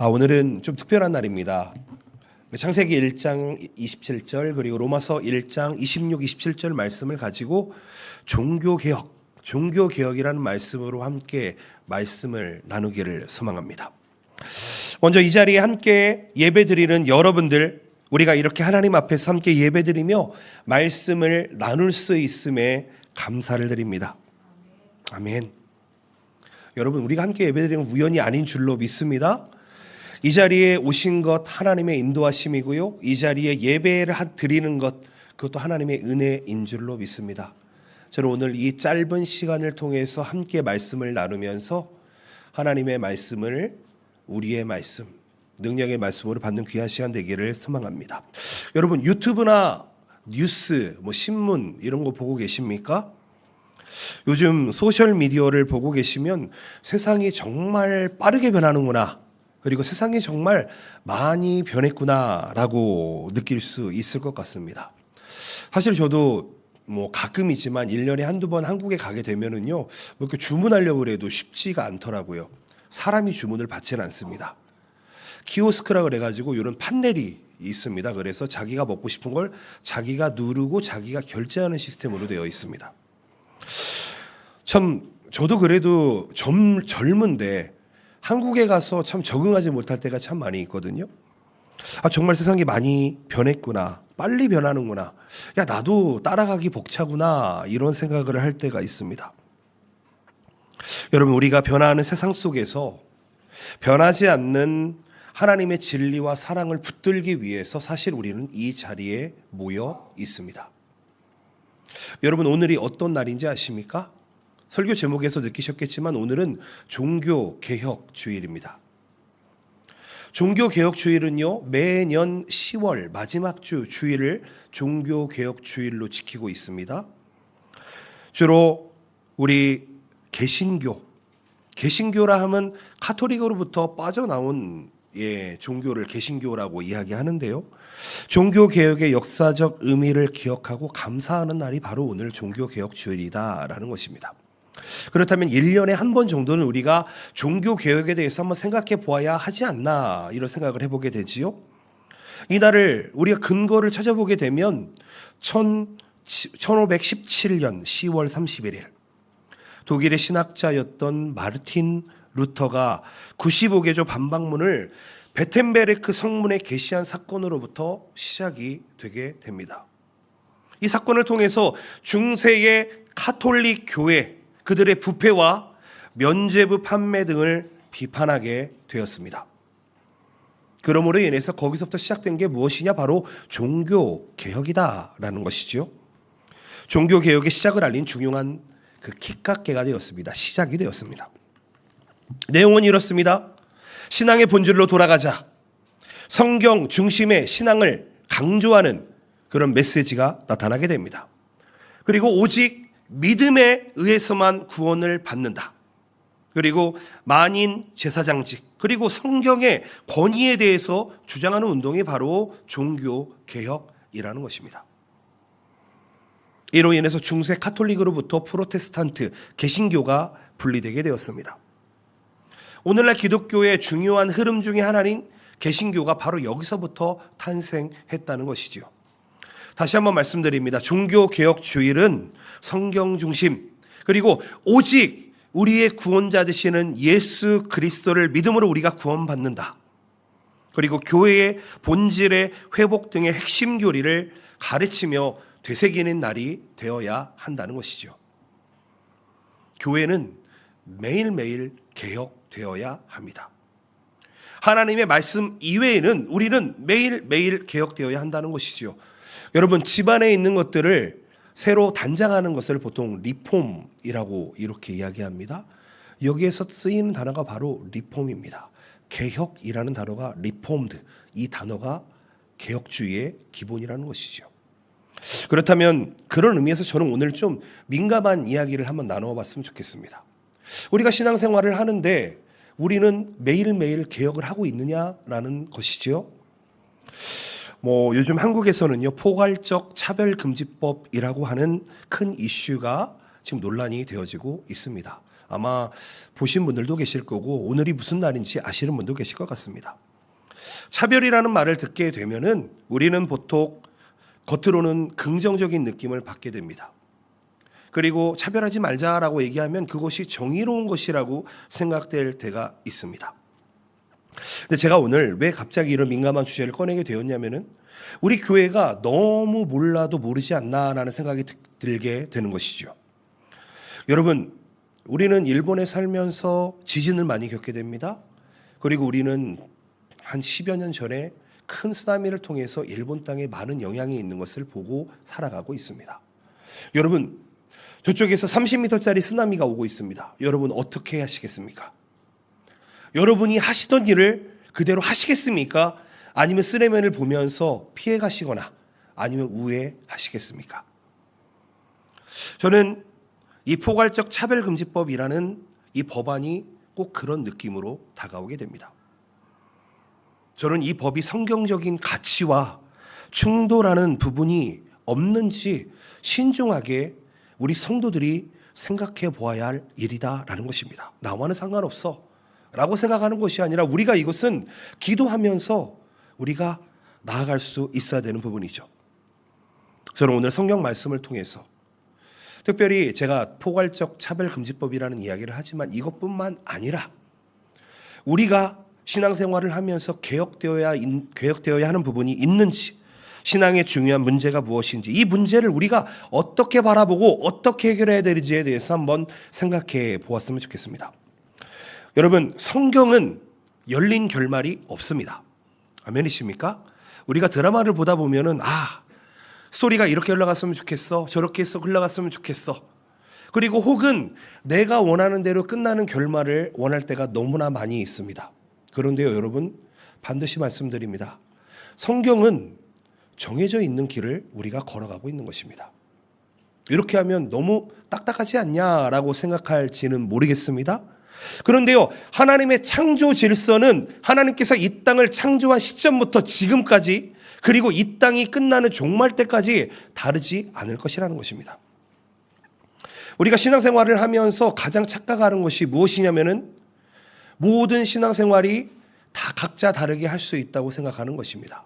오늘은 좀 특별한 날입니다. 창세기 1장 27절 그리고 로마서 1장 26, 27절 말씀을 가지고 종교개혁이라는 말씀으로 함께 말씀을 나누기를 소망합니다. 먼저 이 자리에 함께 예배드리는 여러분들, 우리가 이렇게 하나님 앞에서 함께 예배드리며 말씀을 나눌 수 있음에 감사를 드립니다. 아멘. 여러분, 우리가 함께 예배드리는 우연이 아닌 줄로 믿습니다. 이 자리에 오신 것 하나님의 인도하심이고요, 이 자리에 예배를 드리는 것, 그것도 하나님의 은혜인 줄로 믿습니다. 저는 오늘 이 짧은 시간을 통해서 함께 말씀을 나누면서 하나님의 말씀을 우리의 말씀, 능력의 말씀으로 받는 귀한 시간 되기를 소망합니다. 여러분, 유튜브나 뉴스, 신문 이런 거 보고 계십니까? 요즘 소셜미디어를 보고 계시면 세상이 정말 빠르게 변하는구나, 그리고 세상이 정말 많이 변했구나라고 느낄 수 있을 것 같습니다. 사실 저도 가끔이지만 1년에 한두 번 한국에 가게 되면은요, 이렇게 주문하려고 해도 쉽지가 않더라고요. 사람이 주문을 받지는 않습니다. 키오스크라 그래가지고 이런 판넬이 있습니다. 그래서 자기가 먹고 싶은 걸 자기가 누르고 자기가 결제하는 시스템으로 되어 있습니다. 참 저도 그래도 젊은데 한국에 가서 참 적응하지 못할 때가 참 많이 있거든요. 정말 세상이 많이 변했구나, 빨리 변하는구나, 나도 따라가기 벅차구나, 이런 생각을 할 때가 있습니다. 여러분, 우리가 변화하는 세상 속에서 변하지 않는 하나님의 진리와 사랑을 붙들기 위해서 사실 우리는 이 자리에 모여 있습니다. 여러분, 오늘이 어떤 날인지 아십니까? 설교 제목에서 느끼셨겠지만 오늘은 종교개혁주일입니다. 종교개혁주일은요, 매년 10월 마지막 주일을 종교개혁주일로 지키고 있습니다. 주로 우리 개신교라 하면 카톨릭으로부터 빠져나온 종교를 개신교라고 이야기하는데요, 종교개혁의 역사적 의미를 기억하고 감사하는 날이 바로 오늘 종교개혁주일이다라는 것입니다. 그렇다면 1년에 한 번 정도는 우리가 종교개혁에 대해서 한번 생각해 보아야 하지 않나, 이런 생각을 해보게 되지요. 이 날을 우리가 근거를 찾아보게 되면 1517년 10월 31일 독일의 신학자였던 마르틴 루터가 95개조 반박문을 베텐베르크 성문에 게시한 사건으로부터 시작이 되게 됩니다. 이 사건을 통해서 중세의 카톨릭 교회, 그들의 부패와 면죄부 판매 등을 비판하게 되었습니다. 그러므로 인해서 거기서부터 시작된 게 무엇이냐, 바로 종교개혁이다라는 것이죠. 종교개혁의 시작을 알린 중요한 그 kit가게가 되었습니다. 시작이 되었습니다. 내용은 이렇습니다. 신앙의 본질로 돌아가자. 성경 중심의 신앙을 강조하는 그런 메시지가 나타나게 됩니다. 그리고 오직 믿음에 의해서만 구원을 받는다. 그리고 만인 제사장직, 그리고 성경의 권위에 대해서 주장하는 운동이 바로 종교개혁이라는 것입니다. 이로 인해서 중세 카톨릭으로부터 프로테스탄트, 개신교가 분리되게 되었습니다. 오늘날 기독교의 중요한 흐름 중에 하나인 개신교가 바로 여기서부터 탄생했다는 것이죠. 다시 한번 말씀드립니다. 종교개혁주일은 성경 중심, 그리고 오직 우리의 구원자 되시는 예수 그리스도를 믿음으로 우리가 구원받는다, 그리고 교회의 본질의 회복 등의 핵심 교리를 가르치며 되새기는 날이 되어야 한다는 것이죠. 교회는 매일매일 개혁되어야 합니다. 하나님의 말씀 이외에는 우리는 매일매일 개혁되어야 한다는 것이죠. 여러분, 집안에 있는 것들을 새로 단장하는 것을 보통 리폼이라고 이렇게 이야기합니다. 여기에서 쓰이는 단어가 바로 리폼입니다. 개혁이라는 단어가 리폼드, 이 단어가 개혁주의의 기본이라는 것이죠. 그렇다면 그런 의미에서 저는 오늘 좀 민감한 이야기를 한번 나누어 봤으면 좋겠습니다. 우리가 신앙생활을 하는데 우리는 매일매일 개혁을 하고 있느냐라는 것이죠. 요즘 한국에서는요, 포괄적 차별금지법이라고 하는 큰 이슈가 지금 논란이 되어지고 있습니다. 아마 보신 분들도 계실 거고 오늘이 무슨 날인지 아시는 분도 계실 것 같습니다. 차별이라는 말을 듣게 되면은 우리는 보통 겉으로는 긍정적인 느낌을 받게 됩니다. 그리고 차별하지 말자라고 얘기하면 그것이 정의로운 것이라고 생각될 때가 있습니다. 근데 제가 오늘 왜 갑자기 이런 민감한 주제를 꺼내게 되었냐면은 우리 교회가 너무 몰라도 모르지 않나라는 생각이 들게 되는 것이죠. 여러분, 우리는 일본에 살면서 지진을 많이 겪게 됩니다. 그리고 우리는 한 10여 년 전에 큰 쓰나미를 통해서 일본 땅에 많은 영향이 있는 것을 보고 살아가고 있습니다. 여러분, 저쪽에서 30m짜리 쓰나미가 오고 있습니다. 여러분 어떻게 하시겠습니까? 여러분이 하시던 일을 그대로 하시겠습니까? 아니면 쓰레기를 보면서 피해 가시거나 아니면 우회하시겠습니까? 저는 이 포괄적 차별금지법이라는 이 법안이 꼭 그런 느낌으로 다가오게 됩니다. 저는 이 법이 성경적인 가치와 충돌하는 부분이 없는지 신중하게 우리 성도들이 생각해 보아야 할 일이다라는 것입니다. 나와는 상관없어 라고 생각하는 것이 아니라 우리가 이것은 기도하면서 우리가 나아갈 수 있어야 되는 부분이죠. 저는 오늘 성경 말씀을 통해서 특별히 제가 포괄적 차별금지법이라는 이야기를 하지만 이것뿐만 아니라 우리가 신앙생활을 하면서 개혁되어야 하는 부분이 있는지, 신앙의 중요한 문제가 무엇인지, 이 문제를 우리가 어떻게 바라보고 어떻게 해결해야 되는지에 대해서 한번 생각해 보았으면 좋겠습니다. 여러분, 성경은 열린 결말이 없습니다. 아멘이십니까? 우리가 드라마를 보다 보면은 스토리가 이렇게 흘러갔으면 좋겠어, 저렇게 해서 흘러갔으면 좋겠어. 그리고 혹은 내가 원하는 대로 끝나는 결말을 원할 때가 너무나 많이 있습니다. 그런데요, 여러분, 반드시 말씀드립니다. 성경은 정해져 있는 길을 우리가 걸어가고 있는 것입니다. 이렇게 하면 너무 딱딱하지 않냐라고 생각할지는 모르겠습니다. 그런데요, 하나님의 창조 질서는 하나님께서 이 땅을 창조한 시점부터 지금까지, 그리고 이 땅이 끝나는 종말 때까지 다르지 않을 것이라는 것입니다. 우리가 신앙생활을 하면서 가장 착각하는 것이 무엇이냐면은 모든 신앙생활이 다 각자 다르게 할 수 있다고 생각하는 것입니다.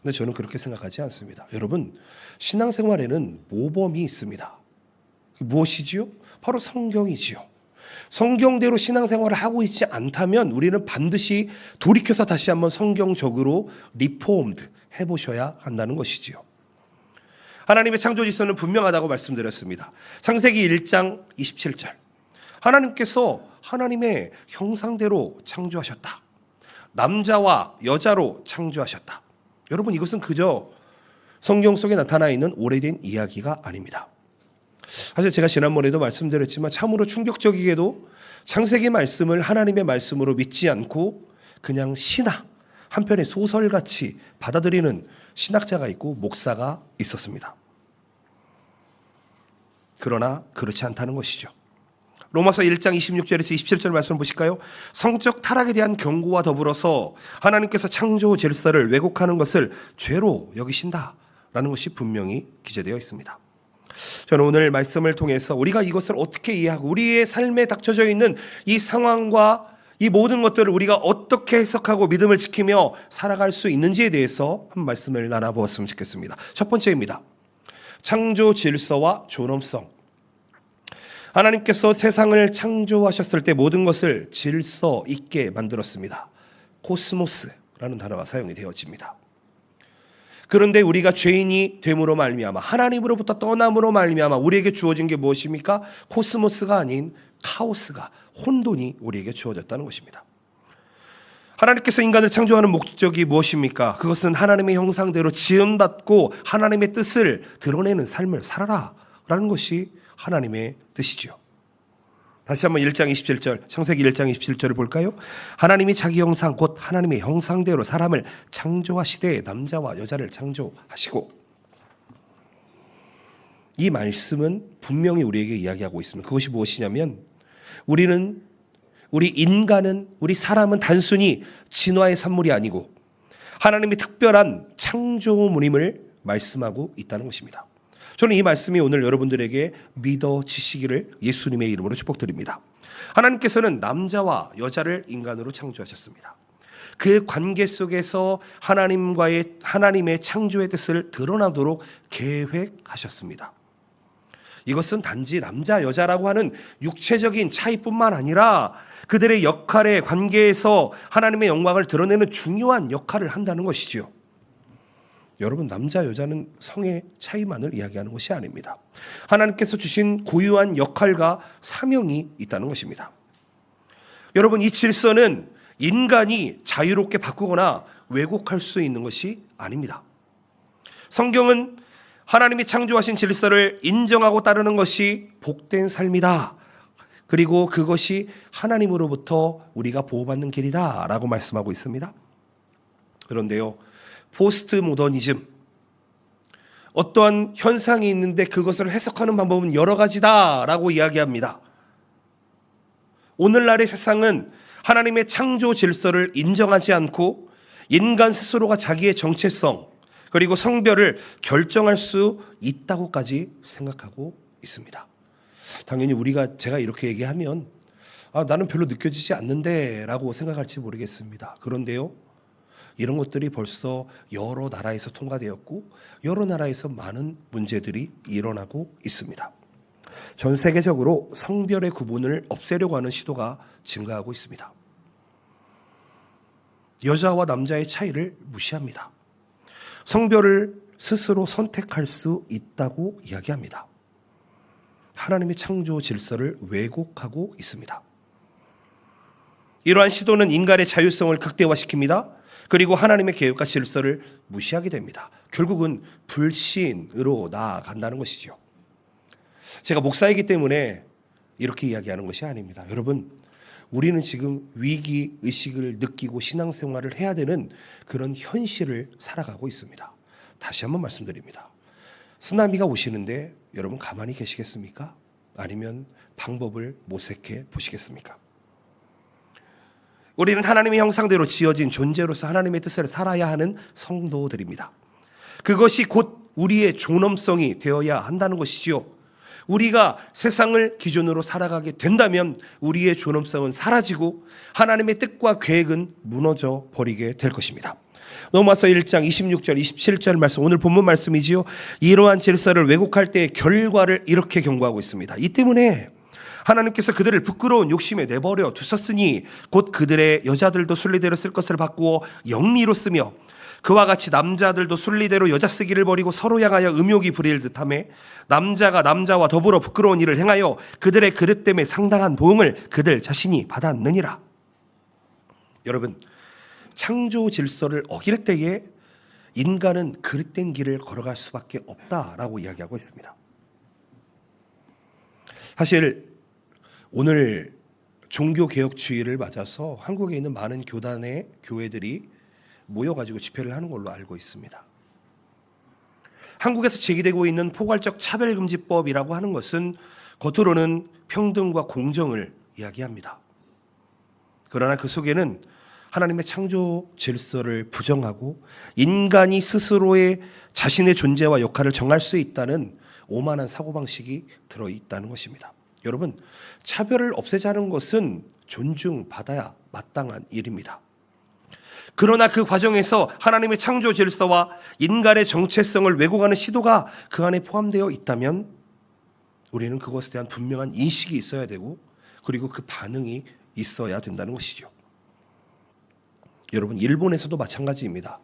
근데 저는 그렇게 생각하지 않습니다. 여러분, 신앙생활에는 모범이 있습니다. 무엇이지요? 바로 성경이지요. 성경대로 신앙생활을 하고 있지 않다면 우리는 반드시 돌이켜서 다시 한번 성경적으로 리포음드 해보셔야 한다는 것이지요. 하나님의 창조 질서는 분명하다고 말씀드렸습니다. 창세기 1장 27절. 하나님께서 하나님의 형상대로 창조하셨다. 남자와 여자로 창조하셨다. 여러분, 이것은 그저 성경 속에 나타나 있는 오래된 이야기가 아닙니다. 사실 제가 지난번에도 말씀드렸지만 참으로 충격적이게도 창세기 말씀을 하나님의 말씀으로 믿지 않고 그냥 신화, 한편의 소설같이 받아들이는 신학자가 있고 목사가 있었습니다. 그러나 그렇지 않다는 것이죠. 로마서 1장 26절에서 27절 말씀을 보실까요? 성적 타락에 대한 경고와 더불어서 하나님께서 창조 질서를 왜곡하는 것을 죄로 여기신다라는 것이 분명히 기재되어 있습니다. 저는 오늘 말씀을 통해서 우리가 이것을 어떻게 이해하고 우리의 삶에 닥쳐져 있는 이 상황과 이 모든 것들을 우리가 어떻게 해석하고 믿음을 지키며 살아갈 수 있는지에 대해서 한 말씀을 나눠보았으면 좋겠습니다. 첫 번째입니다. 창조 질서와 존엄성. 하나님께서 세상을 창조하셨을 때 모든 것을 질서 있게 만들었습니다. 코스모스라는 단어가 사용이 되어집니다. 그런데 우리가 죄인이 됨으로 말미암아 하나님으로부터 떠남으로 말미암아 우리에게 주어진 게 무엇입니까? 코스모스가 아닌 카오스가, 혼돈이 우리에게 주어졌다는 것입니다. 하나님께서 인간을 창조하는 목적이 무엇입니까? 그것은 하나님의 형상대로 지음받고 하나님의 뜻을 드러내는 삶을 살아라 라는 것이 하나님의 뜻이죠. 다시 한번 1장 27절, 창세기 1장 27절을 볼까요? 하나님이 자기 형상 곧 하나님의 형상대로 사람을 창조하시되 남자와 여자를 창조하시고. 이 말씀은 분명히 우리에게 이야기하고 있습니다. 그것이 무엇이냐면 우리 인간은, 우리 사람은 단순히 진화의 산물이 아니고 하나님의 특별한 창조물임을 말씀하고 있다는 것입니다. 저는 이 말씀이 오늘 여러분들에게 믿어지시기를 예수님의 이름으로 축복드립니다. 하나님께서는 남자와 여자를 인간으로 창조하셨습니다. 그 관계 속에서 하나님의 창조의 뜻을 드러나도록 계획하셨습니다. 이것은 단지 남자 여자라고 하는 육체적인 차이뿐만 아니라 그들의 역할의 관계에서 하나님의 영광을 드러내는 중요한 역할을 한다는 것이지요. 여러분, 남자 여자는 성의 차이만을 이야기하는 것이 아닙니다. 하나님께서 주신 고유한 역할과 사명이 있다는 것입니다. 여러분, 이 질서는 인간이 자유롭게 바꾸거나 왜곡할 수 있는 것이 아닙니다. 성경은 하나님이 창조하신 질서를 인정하고 따르는 것이 복된 삶이다. 그리고 그것이 하나님으로부터 우리가 보호받는 길이다 라고 말씀하고 있습니다. 그런데요, 포스트 모더니즘, 어떠한 현상이 있는데 그것을 해석하는 방법은 여러 가지다 라고 이야기합니다. 오늘날의 세상은 하나님의 창조 질서를 인정하지 않고 인간 스스로가 자기의 정체성 그리고 성별을 결정할 수 있다고까지 생각하고 있습니다. 당연히 제가 이렇게 얘기하면 나는 별로 느껴지지 않는데 라고 생각할지 모르겠습니다. 그런데요, 이런 것들이 벌써 여러 나라에서 통과되었고 여러 나라에서 많은 문제들이 일어나고 있습니다. 전 세계적으로 성별의 구분을 없애려고 하는 시도가 증가하고 있습니다. 여자와 남자의 차이를 무시합니다. 성별을 스스로 선택할 수 있다고 이야기합니다. 하나님의 창조 질서를 왜곡하고 있습니다. 이러한 시도는 인간의 자유성을 극대화시킵니다. 그리고 하나님의 계획과 질서를 무시하게 됩니다. 결국은 불신으로 나아간다는 것이죠. 제가 목사이기 때문에 이렇게 이야기하는 것이 아닙니다. 여러분, 우리는 지금 위기 의식을 느끼고 신앙생활을 해야 되는 그런 현실을 살아가고 있습니다. 다시 한번 말씀드립니다. 쓰나미가 오시는데 여러분 가만히 계시겠습니까? 아니면 방법을 모색해 보시겠습니까? 우리는 하나님의 형상대로 지어진 존재로서 하나님의 뜻을 살아야 하는 성도들입니다. 그것이 곧 우리의 존엄성이 되어야 한다는 것이지요. 우리가 세상을 기준으로 살아가게 된다면 우리의 존엄성은 사라지고 하나님의 뜻과 계획은 무너져 버리게 될 것입니다. 로마서 1장 26절 27절 말씀, 오늘 본문 말씀이지요. 이러한 질서를 왜곡할 때의 결과를 이렇게 경고하고 있습니다. 이 때문에 하나님께서 그들을 부끄러운 욕심에 내버려 두셨으니 곧 그들의 여자들도 순리대로 쓸 것을 바꾸어 영리로 쓰며 그와 같이 남자들도 순리대로 여자 쓰기를 버리고 서로 향하여 음욕이 부릴 듯하며 남자가 남자와 더불어 부끄러운 일을 행하여 그들의 그릇 때문에 상당한 보응을 그들 자신이 받았느니라. 여러분, 창조 질서를 어길 때에 인간은 그릇된 길을 걸어갈 수밖에 없다라고 이야기하고 있습니다. 사실 오늘 종교개혁주의를 맞아서 한국에 있는 많은 교단의 교회들이 모여가지고 집회를 하는 걸로 알고 있습니다. 한국에서 제기되고 있는 포괄적 차별금지법이라고 하는 것은 겉으로는 평등과 공정을 이야기합니다. 그러나 그 속에는 하나님의 창조 질서를 부정하고 인간이 스스로의 자신의 존재와 역할을 정할 수 있다는 오만한 사고방식이 들어있다는 것입니다. 여러분, 차별을 없애자는 것은 존중받아야 마땅한 일입니다. 그러나 그 과정에서 하나님의 창조 질서와 인간의 정체성을 왜곡하는 시도가 그 안에 포함되어 있다면 우리는 그것에 대한 분명한 인식이 있어야 되고 그리고 그 반응이 있어야 된다는 것이죠. 여러분, 일본에서도 마찬가지입니다.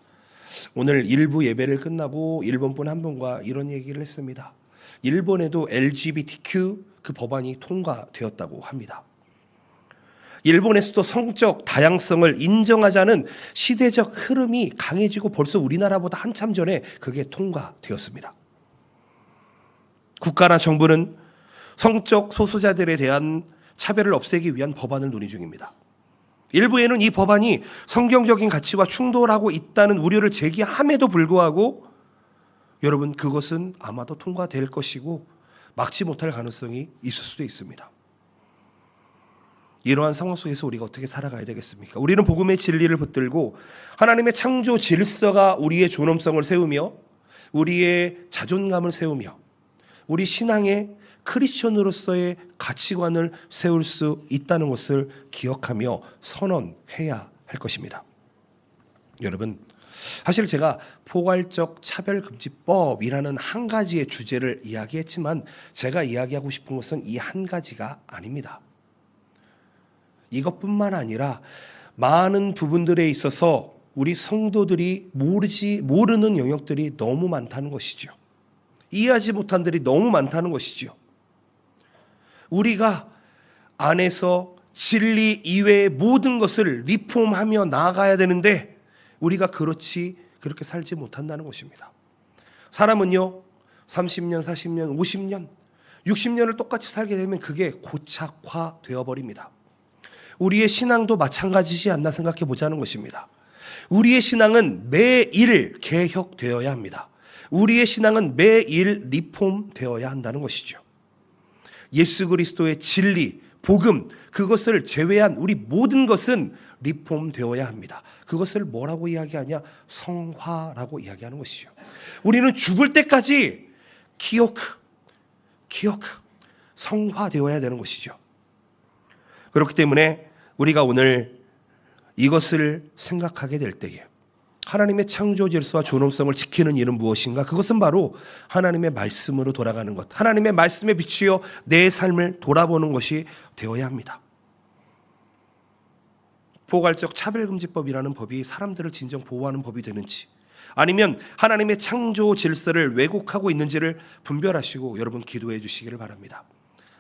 오늘 일부 예배를 끝나고 일본 분 한 분과 이런 얘기를 했습니다. 일본에도 LGBTQ 그 법안이 통과되었다고 합니다. 일본에서도 성적 다양성을 인정하자는 시대적 흐름이 강해지고 벌써 우리나라보다 한참 전에 그게 통과되었습니다. 국가나 정부는 성적 소수자들에 대한 차별을 없애기 위한 법안을 논의 중입니다. 일부에는 이 법안이 성경적인 가치와 충돌하고 있다는 우려를 제기함에도 불구하고 여러분, 그것은 아마도 통과될 것이고 막지 못할 가능성이 있을 수도 있습니다. 이러한 상황 속에서 우리가 어떻게 살아가야 되겠습니까? 우리는 복음의 진리를 붙들고 하나님의 창조 질서가 우리의 존엄성을 세우며 우리의 자존감을 세우며 우리 신앙의 크리스천으로서의 가치관을 세울 수 있다는 것을 기억하며 선언해야 할 것입니다. 여러분, 사실 제가 포괄적 차별금지법이라는 한 가지의 주제를 이야기했지만 제가 이야기하고 싶은 것은 이 한 가지가 아닙니다. 이것뿐만 아니라 많은 부분들에 있어서 우리 성도들이 모르는 영역들이 너무 많다는 것이죠. 이해하지 못한 들이 너무 많다는 것이죠. 우리가 안에서 진리 이외의 모든 것을 리폼하며 나아가야 되는데 우리가 그렇게 살지 못한다는 것입니다. 사람은요 30년, 40년, 50년, 60년을 똑같이 살게 되면 그게 고착화되어 버립니다. 우리의 신앙도 마찬가지지 않나 생각해 보자는 것입니다. 우리의 신앙은 매일 개혁되어야 합니다. 우리의 신앙은 매일 리폼되어야 한다는 것이죠. 예수 그리스도의 진리, 복음, 그것을 제외한 우리 모든 것은 리폼되어야 합니다. 그것을 뭐라고 이야기하냐? 성화라고 이야기하는 것이죠. 우리는 죽을 때까지 기어크, 성화되어야 되는 것이죠. 그렇기 때문에 우리가 오늘 이것을 생각하게 될 때에 하나님의 창조 질서와 존엄성을 지키는 일은 무엇인가? 그것은 바로 하나님의 말씀으로 돌아가는 것, 하나님의 말씀에 비추어 내 삶을 돌아보는 것이 되어야 합니다. 포괄적 차별금지법이라는 법이 사람들을 진정 보호하는 법이 되는지, 아니면 하나님의 창조 질서를 왜곡하고 있는지를 분별하시고 여러분 기도해 주시기를 바랍니다.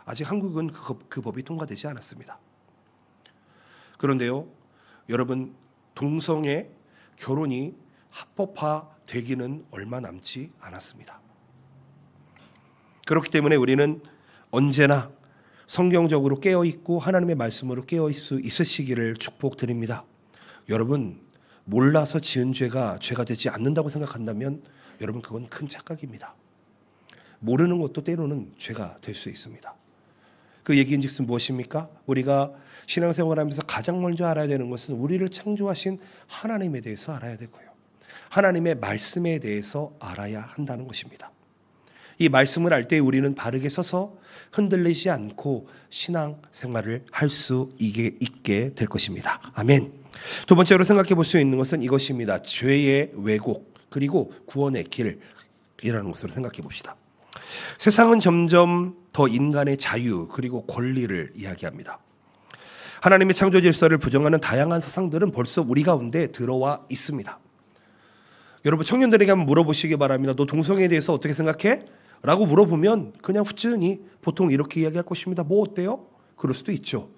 아직 한국은 그 법이 통과되지 않았습니다. 그런데요, 여러분, 동성애 결혼이 합법화되기는 얼마 남지 않았습니다. 그렇기 때문에 우리는 언제나 성경적으로 깨어있고 하나님의 말씀으로 깨어있을 수 있으시기를 축복드립니다. 여러분, 몰라서 지은 죄가 되지 않는다고 생각한다면 여러분 그건 큰 착각입니다. 모르는 것도 때로는 죄가 될 수 있습니다. 그 얘기인즉슨 무엇입니까? 우리가 신앙생활하면서 가장 먼저 알아야 되는 것은 우리를 창조하신 하나님에 대해서 알아야 되고요, 하나님의 말씀에 대해서 알아야 한다는 것입니다. 이 말씀을 알 때 우리는 바르게 서서 흔들리지 않고 신앙생활을 할 수 있게 될 것입니다. 아멘. 두 번째로 생각해 볼 수 있는 것은 이것입니다. 죄의 왜곡 그리고 구원의 길이라는 것으로 생각해 봅시다. 세상은 점점 더 인간의 자유 그리고 권리를 이야기합니다. 하나님의 창조 질서를 부정하는 다양한 사상들은 벌써 우리 가운데 들어와 있습니다. 여러분, 청년들에게 한번 물어보시기 바랍니다. 너 동성애에 대해서 어떻게 생각해? 라고 물어보면 그냥 후끈히 보통 이렇게 이야기할 것입니다. 뭐 어때요? 그럴 수도 있죠.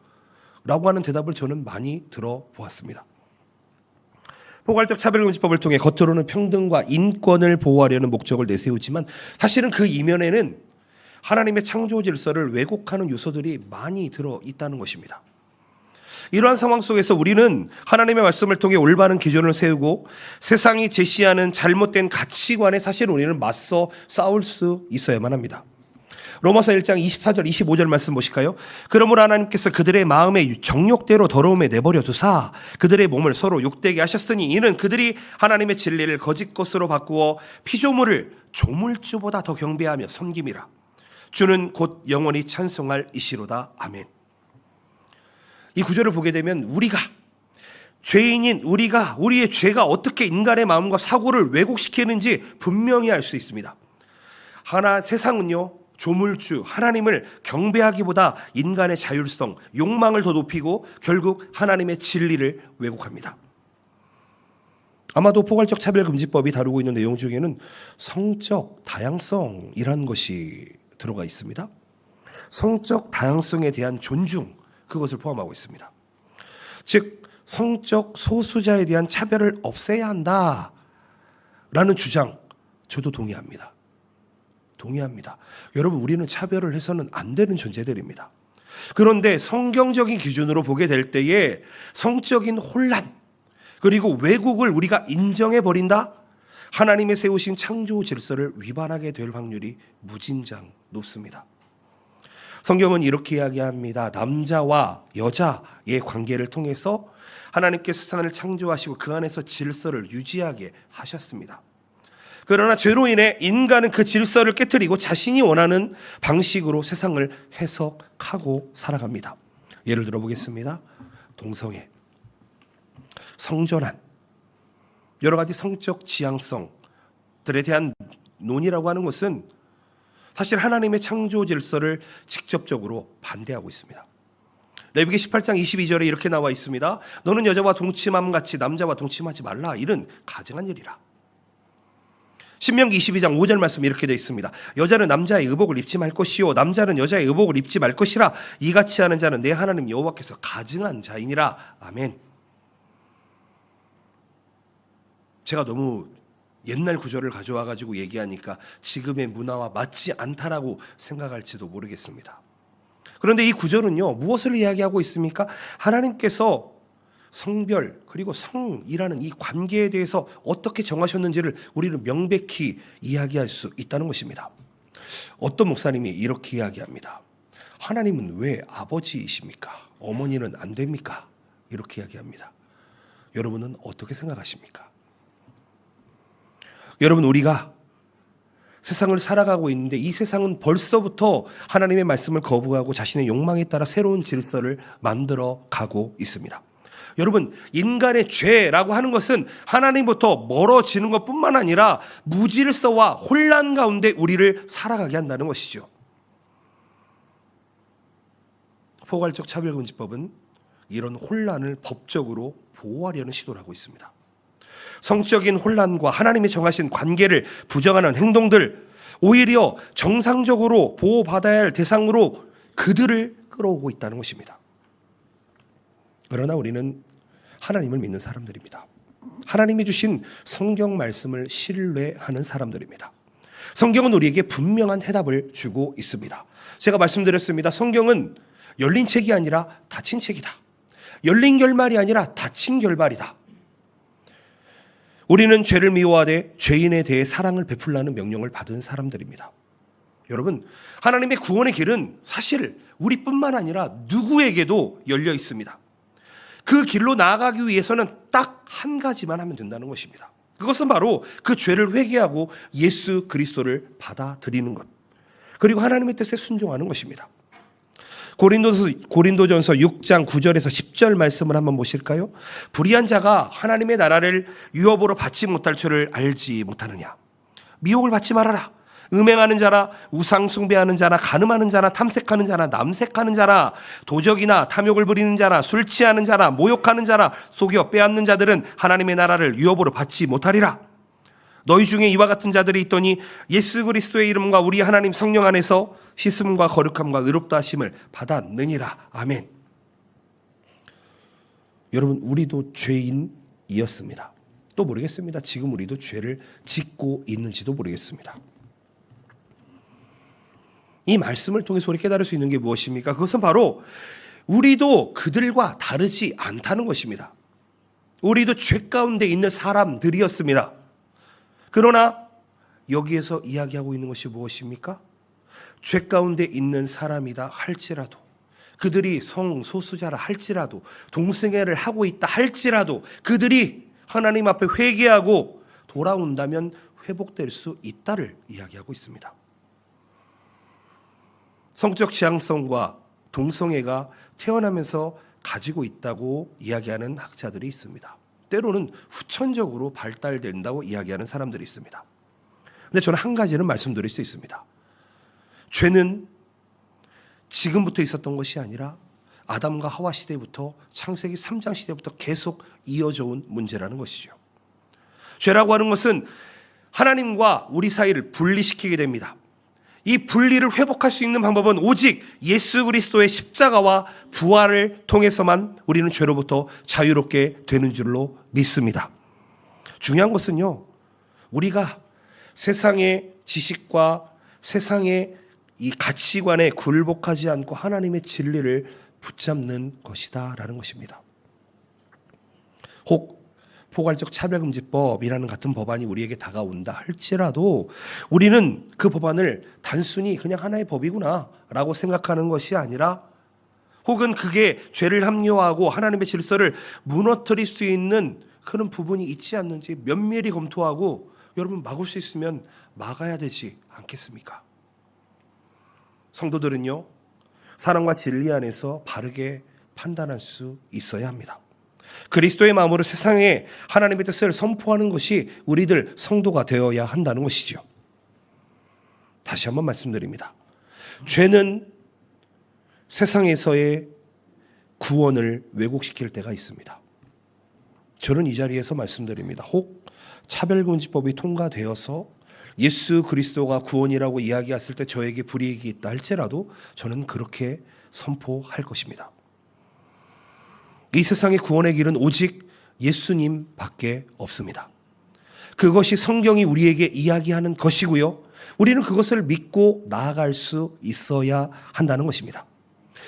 라고 하는 대답을 저는 많이 들어보았습니다. 포괄적 차별금지법을 통해 겉으로는 평등과 인권을 보호하려는 목적을 내세우지만 사실은 그 이면에는 하나님의 창조 질서를 왜곡하는 요소들이 많이 들어있다는 것입니다. 이러한 상황 속에서 우리는 하나님의 말씀을 통해 올바른 기준을 세우고 세상이 제시하는 잘못된 가치관에 사실 우리는 맞서 싸울 수 있어야만 합니다. 로마서 1장 24절 25절 말씀 보실까요? 그러므로 하나님께서 그들의 마음의 정욕대로 더러움에 내버려 두사 그들의 몸을 서로 욕되게 하셨으니 이는 그들이 하나님의 진리를 거짓 것으로 바꾸어 피조물을 조물주보다 더 경배하며 섬김이라. 주는 곧 영원히 찬송할 이시로다. 아멘. 이 구절을 보게 되면 우리가 죄인인 우리의 죄가 어떻게 인간의 마음과 사고를 왜곡시키는지 분명히 알 수 있습니다. 세상은요, 조물주 하나님을 경배하기보다 인간의 자율성, 욕망을 더 높이고 결국 하나님의 진리를 왜곡합니다. 아마도 포괄적 차별금지법이 다루고 있는 내용 중에는 성적 다양성이라는 것이 들어가 있습니다. 성적 다양성에 대한 존중, 그것을 포함하고 있습니다. 즉 성적 소수자에 대한 차별을 없애야 한다라는 주장, 저도 동의합니다. 여러분, 우리는 차별을 해서는 안 되는 존재들입니다. 그런데 성경적인 기준으로 보게 될 때에 성적인 혼란 그리고 왜곡을 우리가 인정해 버린다? 하나님의 세우신 창조 질서를 위반하게 될 확률이 무진장 높습니다. 성경은 이렇게 이야기합니다. 남자와 여자의 관계를 통해서 하나님께서 세상을 창조하시고 그 안에서 질서를 유지하게 하셨습니다. 그러나 죄로 인해 인간은 그 질서를 깨뜨리고 자신이 원하는 방식으로 세상을 해석하고 살아갑니다. 예를 들어 보겠습니다. 동성애, 성전환, 여러 가지 성적 지향성들에 대한 논의라고 하는 것은 사실 하나님의 창조 질서를 직접적으로 반대하고 있습니다. 레위기 18장 22절에 이렇게 나와 있습니다. 너는 여자와 동침함 같이 남자와 동침하지 말라. 이는 가증한 일이라. 신명기 22장 5절 말씀 이렇게 되어 있습니다. 여자는 남자의 의복을 입지 말 것이요 남자는 여자의 의복을 입지 말 것이라. 이같이 하는 자는 내 하나님 여호와께서 가증한 자이니라. 아멘. 제가 너무 옛날 구절을 가져와 가지고 얘기하니까 지금의 문화와 맞지 않다라고 생각할지도 모르겠습니다. 그런데 이 구절은요, 무엇을 이야기하고 있습니까? 하나님께서 성별 그리고 성이라는 이 관계에 대해서 어떻게 정하셨는지를 우리는 명백히 이야기할 수 있다는 것입니다. 어떤 목사님이 이렇게 이야기합니다. 하나님은 왜 아버지이십니까? 어머니는 안 됩니까? 이렇게 이야기합니다. 여러분은 어떻게 생각하십니까? 여러분, 우리가 세상을 살아가고 있는데 이 세상은 벌써부터 하나님의 말씀을 거부하고 자신의 욕망에 따라 새로운 질서를 만들어 가고 있습니다. 여러분, 인간의 죄라고 하는 것은 하나님부터 멀어지는 것뿐만 아니라 무질서와 혼란 가운데 우리를 살아가게 한다는 것이죠. 포괄적 차별금지법은 이런 혼란을 법적으로 보호하려는 시도를 하고 있습니다. 성적인 혼란과 하나님이 정하신 관계를 부정하는 행동들, 오히려 정상적으로 보호받아야 할 대상으로 그들을 끌어오고 있다는 것입니다. 그러나 우리는 하나님을 믿는 사람들입니다. 하나님이 주신 성경 말씀을 신뢰하는 사람들입니다. 성경은 우리에게 분명한 해답을 주고 있습니다. 제가 말씀드렸습니다. 성경은 열린 책이 아니라 닫힌 책이다. 열린 결말이 아니라 닫힌 결말이다. 우리는 죄를 미워하되 죄인에 대해 사랑을 베풀라는 명령을 받은 사람들입니다. 여러분, 하나님의 구원의 길은 사실 우리뿐만 아니라 누구에게도 열려 있습니다. 그 길로 나아가기 위해서는 딱 한 가지만 하면 된다는 것입니다. 그것은 바로 그 죄를 회개하고 예수 그리스도를 받아들이는 것, 그리고 하나님의 뜻에 순종하는 것입니다. 고린도전서 6장 9절에서 10절 말씀을 한번 보실까요? 불의한 자가 하나님의 나라를 유업으로 받지 못할 줄을 알지 못하느냐. 미혹을 받지 말아라. 음행하는 자나 우상 숭배하는 자나 간음하는 자나 탐색하는 자나 남색하는 자나 도적이나 탐욕을 부리는 자나 술 취하는 자나 모욕하는 자나 속여 빼앗는 자들은 하나님의 나라를 유업으로 받지 못하리라. 너희 중에 이와 같은 자들이 있더니 예수 그리스도의 이름과 우리 하나님 성령 안에서 씻음과 거룩함과 의롭다 하심을 받았느니라. 아멘. 여러분, 우리도 죄인이었습니다. 또 모르겠습니다. 지금 우리도 죄를 짓고 있는지도 모르겠습니다. 이 말씀을 통해서 우리 깨달을 수 있는 게 무엇입니까? 그것은 바로 우리도 그들과 다르지 않다는 것입니다. 우리도 죄 가운데 있는 사람들이었습니다. 그러나 여기에서 이야기하고 있는 것이 무엇입니까? 죄 가운데 있는 사람이다 할지라도, 그들이 성소수자라 할지라도, 동성애를 하고 있다 할지라도 그들이 하나님 앞에 회개하고 돌아온다면 회복될 수 있다를 이야기하고 있습니다. 성적 지향성과 동성애가 태어나면서 가지고 있다고 이야기하는 학자들이 있습니다. 때로는 후천적으로 발달된다고 이야기하는 사람들이 있습니다. 근데 저는 한 가지는 말씀드릴 수 있습니다. 죄는 지금부터 있었던 것이 아니라 아담과 하와 시대부터 창세기 3장 시대부터 계속 이어져 온 문제라는 것이죠. 죄라고 하는 것은 하나님과 우리 사이를 분리시키게 됩니다. 이 분리를 회복할 수 있는 방법은 오직 예수 그리스도의 십자가와 부활을 통해서만 우리는 죄로부터 자유롭게 되는 줄로 믿습니다. 중요한 것은요, 우리가 세상의 지식과 세상의 이 가치관에 굴복하지 않고 하나님의 진리를 붙잡는 것이다라는 것입니다. 혹 포괄적 차별금지법이라는 같은 법안이 우리에게 다가온다 할지라도 우리는 그 법안을 단순히 그냥 하나의 법이구나라고 생각하는 것이 아니라, 혹은 그게 죄를 합리화하고 하나님의 질서를 무너뜨릴 수 있는 그런 부분이 있지 않는지 면밀히 검토하고 여러분, 막을 수 있으면 막아야 되지 않겠습니까? 성도들은요, 사랑과 진리 안에서 바르게 판단할 수 있어야 합니다. 그리스도의 마음으로 세상에 하나님의 뜻을 선포하는 것이 우리들 성도가 되어야 한다는 것이죠. 다시 한번 말씀드립니다. 죄는 세상에서의 구원을 왜곡시킬 때가 있습니다. 저는 이 자리에서 말씀드립니다. 혹 차별금지법이 통과되어서 예수 그리스도가 구원이라고 이야기했을 때 저에게 불이익이 있다 할지라도 저는 그렇게 선포할 것입니다. 이 세상의 구원의 길은 오직 예수님밖에 없습니다. 그것이 성경이 우리에게 이야기하는 것이고요. 우리는 그것을 믿고 나아갈 수 있어야 한다는 것입니다.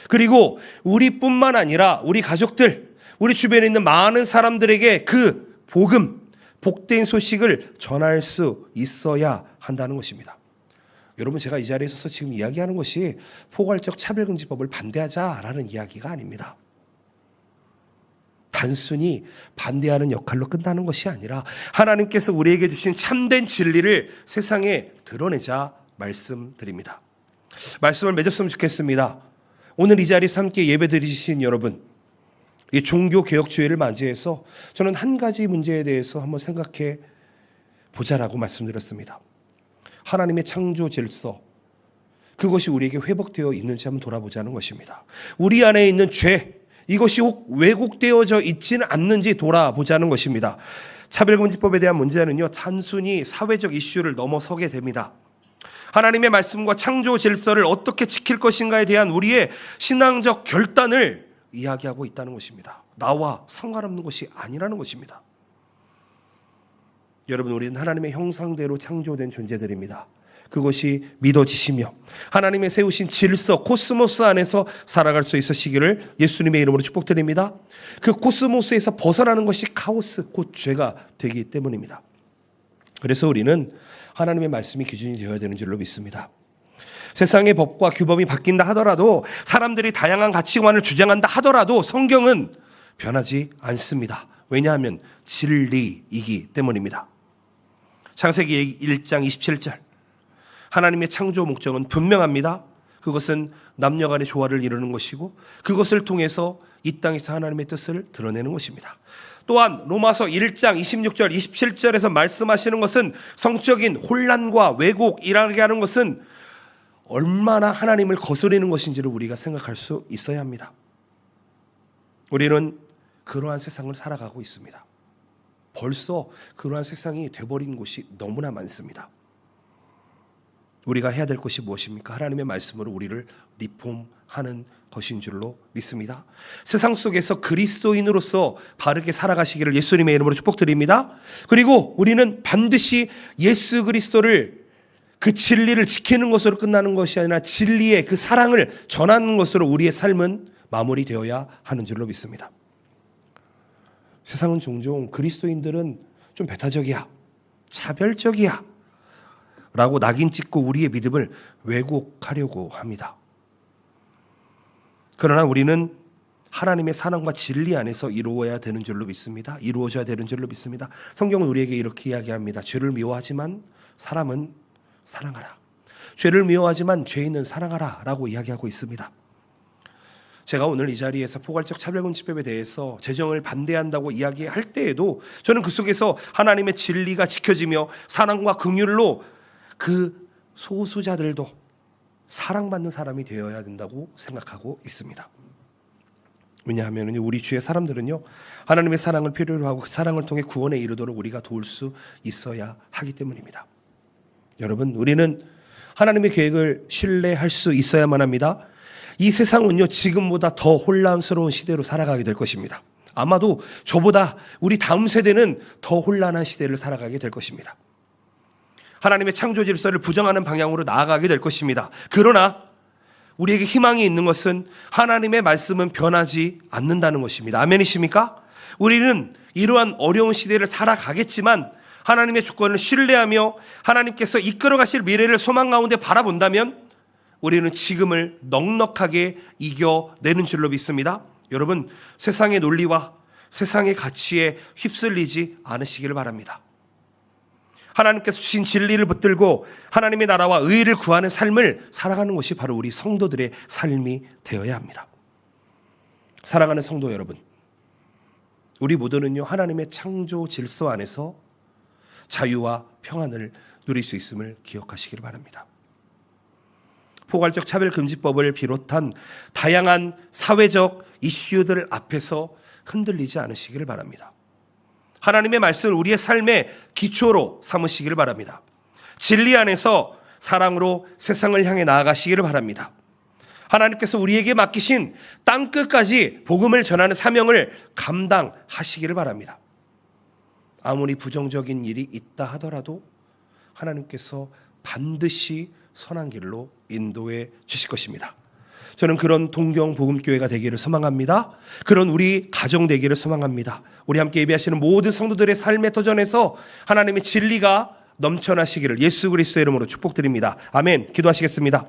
그리고 우리뿐만 아니라 우리 가족들, 우리 주변에 있는 많은 사람들에게 그 복음, 복된 소식을 전할 수 있어야 한다는 것입니다. 여러분, 제가 이 자리에 서서 지금 이야기하는 것이 포괄적 차별금지법을 반대하자라는 이야기가 아닙니다. 단순히 반대하는 역할로 끝나는 것이 아니라 하나님께서 우리에게 주신 참된 진리를 세상에 드러내자 말씀드립니다. 말씀을 맺었으면 좋겠습니다. 오늘 이 자리에서 함께 예배드리신 여러분, 이 종교개혁주의를 맞이해서 저는 한 가지 문제에 대해서 한번 생각해 보자라고 말씀드렸습니다. 하나님의 창조 질서, 그것이 우리에게 회복되어 있는지 한번 돌아보자는 것입니다. 우리 안에 있는 죄, 이것이 혹 왜곡되어져 있지는 않는지 돌아보자는 것입니다. 차별금지법에 대한 문제는요, 단순히 사회적 이슈를 넘어서게 됩니다. 하나님의 말씀과 창조 질서를 어떻게 지킬 것인가에 대한 우리의 신앙적 결단을 이야기하고 있다는 것입니다. 나와 상관없는 것이 아니라는 것입니다. 여러분, 우리는 하나님의 형상대로 창조된 존재들입니다. 그것이 믿어지시며 하나님의 세우신 질서, 코스모스 안에서 살아갈 수 있으시기를 예수님의 이름으로 축복드립니다. 그 코스모스에서 벗어나는 것이 카오스, 곧 죄가 되기 때문입니다. 그래서 우리는 하나님의 말씀이 기준이 되어야 되는 줄로 믿습니다. 세상의 법과 규범이 바뀐다 하더라도, 사람들이 다양한 가치관을 주장한다 하더라도 성경은 변하지 않습니다. 왜냐하면 진리이기 때문입니다. 창세기 1장 27절, 하나님의 창조 목적은 분명합니다. 그것은 남녀 간의 조화를 이루는 것이고 그것을 통해서 이 땅에서 하나님의 뜻을 드러내는 것입니다. 또한 로마서 1장 26절 27절에서 말씀하시는 것은 성적인 혼란과 왜곡이라게 하는 것은 얼마나 하나님을 거스르는 것인지를 우리가 생각할 수 있어야 합니다. 우리는 그러한 세상을 살아가고 있습니다. 벌써 그러한 세상이 돼버린 곳이 너무나 많습니다. 우리가 해야 될 것이 무엇입니까? 하나님의 말씀으로 우리를 리폼하는 것인 줄로 믿습니다. 세상 속에서 그리스도인으로서 바르게 살아가시기를 예수님의 이름으로 축복드립니다. 그리고 우리는 반드시 예수 그리스도를, 그 진리를 지키는 것으로 끝나는 것이 아니라 진리의 그 사랑을 전하는 것으로 우리의 삶은 마무리되어야 하는 줄로 믿습니다. 세상은 종종 그리스도인들은 좀 배타적이야, 차별적이야 라고 낙인 찍고 우리의 믿음을 왜곡하려고 합니다. 그러나 우리는 하나님의 사랑과 진리 안에서 이루어야 되는 줄로 믿습니다. 이루어져야 되는 줄로 믿습니다. 성경은 우리에게 이렇게 이야기합니다. 죄를 미워하지만 사람은 사랑하라. 죄를 미워하지만 죄인은 사랑하라 라고 이야기하고 있습니다. 제가 오늘 이 자리에서 포괄적 차별금지법에 대해서 제정을 반대한다고 이야기할 때에도 저는 그 속에서 하나님의 진리가 지켜지며 사랑과 긍휼로 그 소수자들도 사랑받는 사람이 되어야 된다고 생각하고 있습니다. 왜냐하면 우리 주의 사람들은요, 하나님의 사랑을 필요로 하고 그 사랑을 통해 구원에 이르도록 우리가 도울 수 있어야 하기 때문입니다. 여러분, 우리는 하나님의 계획을 신뢰할 수 있어야만 합니다. 이 세상은요, 지금보다 더 혼란스러운 시대로 살아가게 될 것입니다. 아마도 저보다 우리 다음 세대는 더 혼란한 시대를 살아가게 될 것입니다. 하나님의 창조 질서를 부정하는 방향으로 나아가게 될 것입니다. 그러나 우리에게 희망이 있는 것은 하나님의 말씀은 변하지 않는다는 것입니다. 아멘이십니까? 우리는 이러한 어려운 시대를 살아가겠지만 하나님의 주권을 신뢰하며 하나님께서 이끌어 가실 미래를 소망 가운데 바라본다면 우리는 지금을 넉넉하게 이겨내는 줄로 믿습니다. 여러분, 세상의 논리와 세상의 가치에 휩쓸리지 않으시기를 바랍니다. 하나님께서 주신 진리를 붙들고 하나님의 나라와 의를 구하는 삶을 살아가는 것이 바로 우리 성도들의 삶이 되어야 합니다. 사랑하는 성도 여러분, 우리 모두는요 하나님의 창조 질서 안에서 자유와 평안을 누릴 수 있음을 기억하시기를 바랍니다. 포괄적 차별금지법을 비롯한 다양한 사회적 이슈들 앞에서 흔들리지 않으시기를 바랍니다. 하나님의 말씀을 우리의 삶의 기초로 삼으시기를 바랍니다. 진리 안에서 사랑으로 세상을 향해 나아가시기를 바랍니다. 하나님께서 우리에게 맡기신 땅끝까지 복음을 전하는 사명을 감당하시기를 바랍니다. 아무리 부정적인 일이 있다 하더라도 하나님께서 반드시 선한 길로 인도해 주실 것입니다. 저는 그런 동경복음교회가 되기를 소망합니다. 그런 우리 가정 되기를 소망합니다. 우리 함께 예배하시는 모든 성도들의 삶의 도전에서 하나님의 진리가 넘쳐나시기를 예수 그리스도의 이름으로 축복드립니다. 아멘. 기도하시겠습니다.